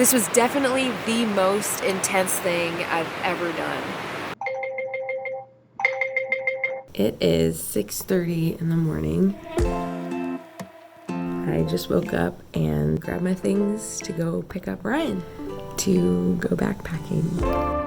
This was definitely the most intense thing I've ever done. It is 6:30 in the morning. I just woke up and grabbed my things to go pick up Ryan to go backpacking.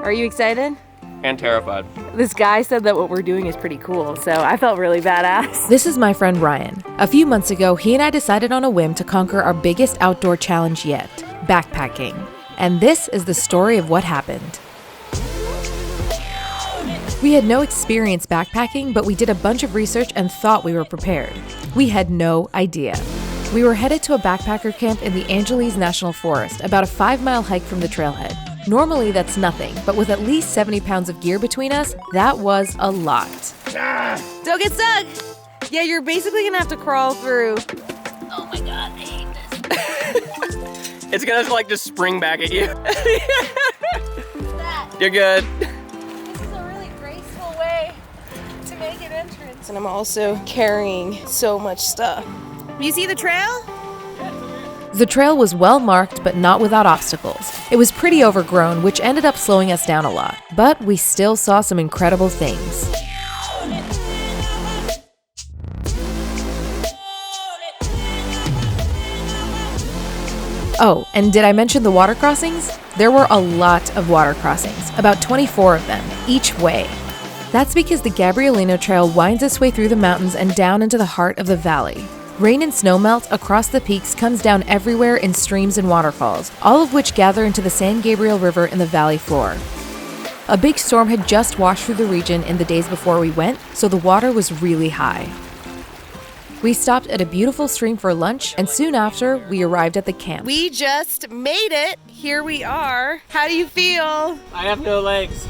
Are you excited? And terrified. This guy said that what we're doing is pretty cool, so I felt really badass. This is my friend Ryan. A few months ago, he and I decided on a whim to conquer our biggest outdoor challenge yet, backpacking. And this is the story of what happened. We had no experience backpacking, but we did a bunch of research and thought we were prepared. We had no idea. We were headed to a backpacker camp in the Angeles National Forest, about a 5-mile hike from the trailhead. Normally that's nothing, but with at least 70 pounds of gear between us, that was a lot. Don't get stuck! Yeah, you're basically gonna have to crawl through. Oh my god, I hate this. It's gonna like just spring back at you. That. You're good. This is a really graceful way to make an entrance. And I'm also carrying so much stuff. You see the trail? The trail was well marked, but not without obstacles. It was pretty overgrown, which ended up slowing us down a lot. But we still saw some incredible things. Oh, and did I mention the water crossings? There were a lot of water crossings, about 24 of them, each way. That's because the Gabrielino Trail winds its way through the mountains and down into the heart of the valley. Rain and snowmelt across the peaks comes down everywhere in streams and waterfalls, all of which gather into the San Gabriel River in the valley floor. A big storm had just washed through the region in the days before we went, so the water was really high. We stopped at a beautiful stream for lunch, and soon after, we arrived at the camp. We just made it. Here we are. How do you feel? I have no legs.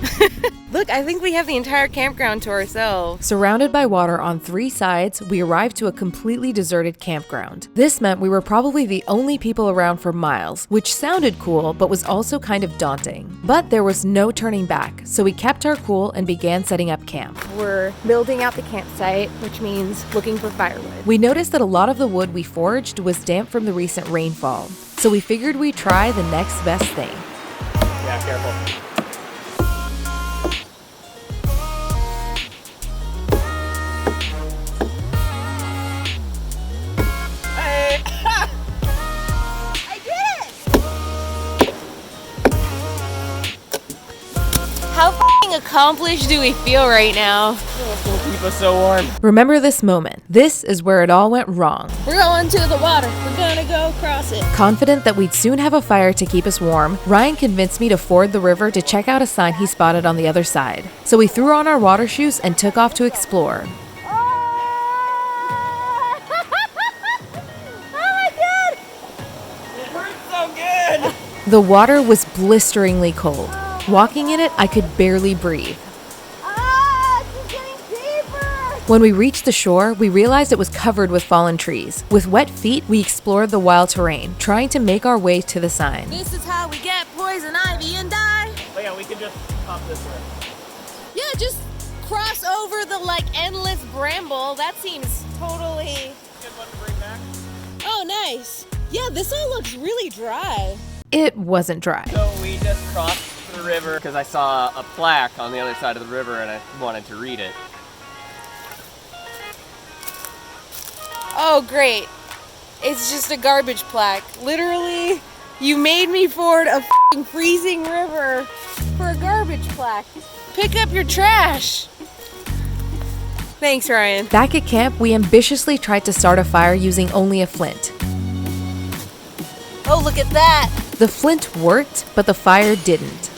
Look, I think we have the entire campground to ourselves. Surrounded by water on 3 sides, we arrived to a completely deserted campground. This meant we were probably the only people around for miles, which sounded cool, but was also kind of daunting. But there was no turning back, so we kept our cool and began setting up camp. We're building out the campsite, which means looking for firewood. We noticed that a lot of the wood we foraged was damp from the recent rainfall, so we figured we'd try the next best thing. Yeah, careful. How f***ing accomplished do we feel right now? It's gonna keep us so warm. Remember this moment. This is where it all went wrong. We're going to the water. We're gonna go across it. Confident that we'd soon have a fire to keep us warm, Ryan convinced me to ford the river to check out a sign he spotted on the other side. So we threw on our water shoes and took off to explore. It hurts so good. The water was blisteringly cold. Walking in it, I could barely breathe. It's getting deeper. When we reached the shore, we realized it was covered with fallen trees. With wet feet, we explored the wild terrain, trying to make our way to the sign. This is how we get poison ivy and die. Oh yeah, we can just hop this way. Yeah, just cross over the endless bramble. That seems totally. Good one to bring back. Oh, nice. Yeah, this all looks really dry. It wasn't dry. So we just crossed the river because I saw a plaque on the other side of the river and I wanted to read it. Oh, great. It's just a garbage plaque. Literally, you made me ford a f***ing freezing river for a garbage plaque. Pick up your trash. Thanks, Ryan. Back at camp, we ambitiously tried to start a fire using only a flint. Oh, look at that. The flint worked, but the fire didn't.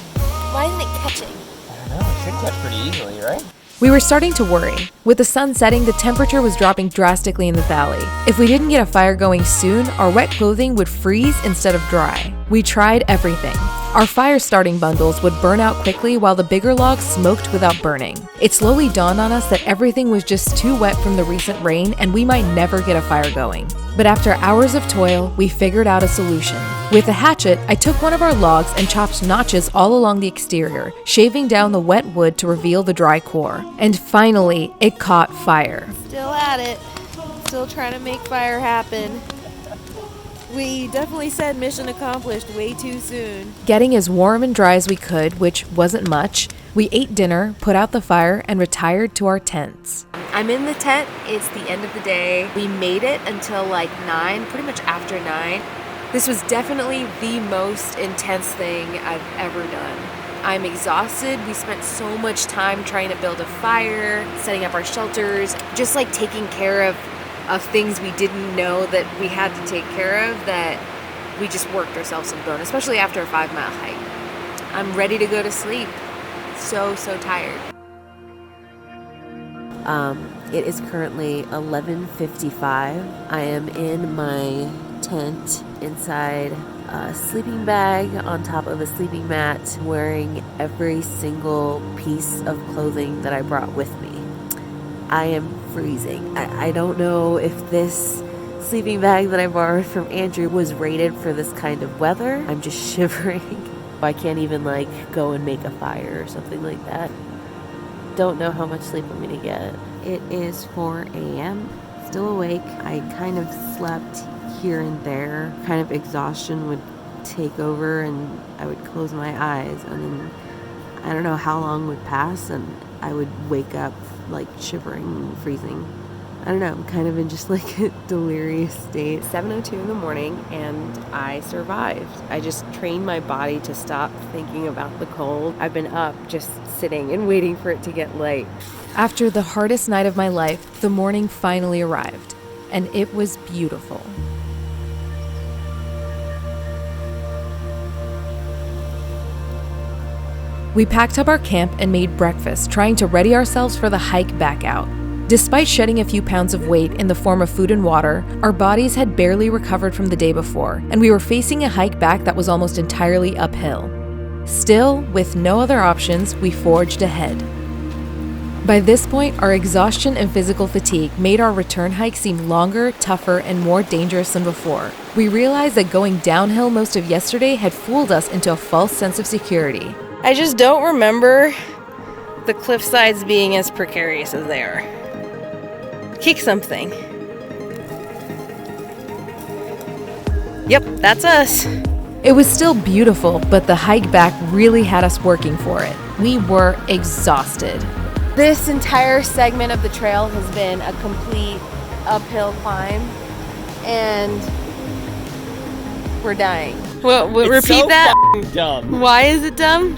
Why isn't it catching? I don't know, it should catch pretty easily, right? We were starting to worry. With the sun setting, the temperature was dropping drastically in the valley. If we didn't get a fire going soon, our wet clothing would freeze instead of dry. We tried everything. Our fire starting bundles would burn out quickly while the bigger logs smoked without burning. It slowly dawned on us that everything was just too wet from the recent rain and we might never get a fire going. But after hours of toil, we figured out a solution. With a hatchet, I took one of our logs and chopped notches all along the exterior, shaving down the wet wood to reveal the dry core. And finally, it caught fire. Still at it. Still trying to make fire happen. We definitely said mission accomplished way too soon. Getting as warm and dry as we could, which wasn't much, we ate dinner, put out the fire, and retired to our tents. I'm in the tent. It's the end of the day. We made it until like 9, pretty much after 9. This was definitely the most intense thing I've ever done. I'm exhausted. We spent so much time trying to build a fire, setting up our shelters, just like taking care of things we didn't know that we had to take care of, that we just worked ourselves to the bone, especially after a 5-mile hike. I'm ready to go to sleep. So tired. It is currently 11:55. I am in my tent inside a sleeping bag on top of a sleeping mat, wearing every single piece of clothing that I brought with me. I am freezing. I don't know if this sleeping bag that I borrowed from Andrew was rated for this kind of weather. I'm just shivering. I can't even like go and make a fire or something like that. Don't know how much sleep I'm gonna get. It is 4 a.m. Still awake. I kind of slept here and there. Kind of exhaustion would take over and I would close my eyes, and then I don't know how long would pass and I would wake up like shivering and freezing. I don't know, I'm kind of in just like a delirious state. 7:02 in the morning and I survived. I just trained my body to stop thinking about the cold. I've been up just sitting and waiting for it to get light. After the hardest night of my life, the morning finally arrived, and it was beautiful. We packed up our camp and made breakfast, trying to ready ourselves for the hike back out. Despite shedding a few pounds of weight in the form of food and water, our bodies had barely recovered from the day before, and we were facing a hike back that was almost entirely uphill. Still, with no other options, we forged ahead. By this point, our exhaustion and physical fatigue made our return hike seem longer, tougher, and more dangerous than before. We realized that going downhill most of yesterday had fooled us into a false sense of security. I just don't remember the cliff sides being as precarious as they are. Kick something. Yep, that's us. It was still beautiful, but the hike back really had us working for it. We were exhausted. This entire segment of the trail has been a complete uphill climb, and we're dying. Well, It's repeat so that. f***ing dumb. Why is it dumb?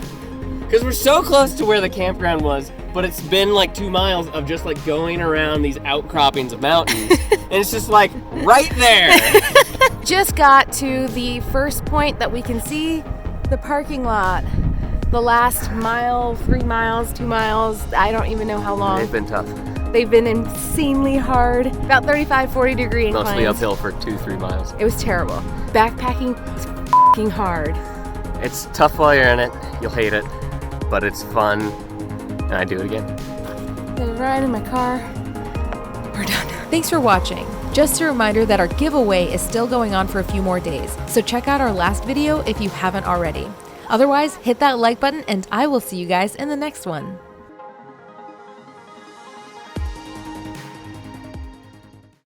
Because we're so close to where the campground was, but it's been like 2 miles of just like going around these outcroppings of mountains, and it's just like right there. Just got to the first point that we can see, the parking lot. The last mile, 3 miles, 2 miles, I don't even know how long. They've been tough. They've been insanely hard. About 35, 40 degree inclines. Mostly uphill for 2-3 miles. It was terrible. Backpacking is f***ing hard. It's tough while you're in it. You'll hate it, but it's fun, and I do it again. Get a ride in my car. We're done. Thanks for watching. Just a reminder that our giveaway is still going on for a few more days, so check out our last video if you haven't already. Otherwise, hit that like button and I will see you guys in the next one.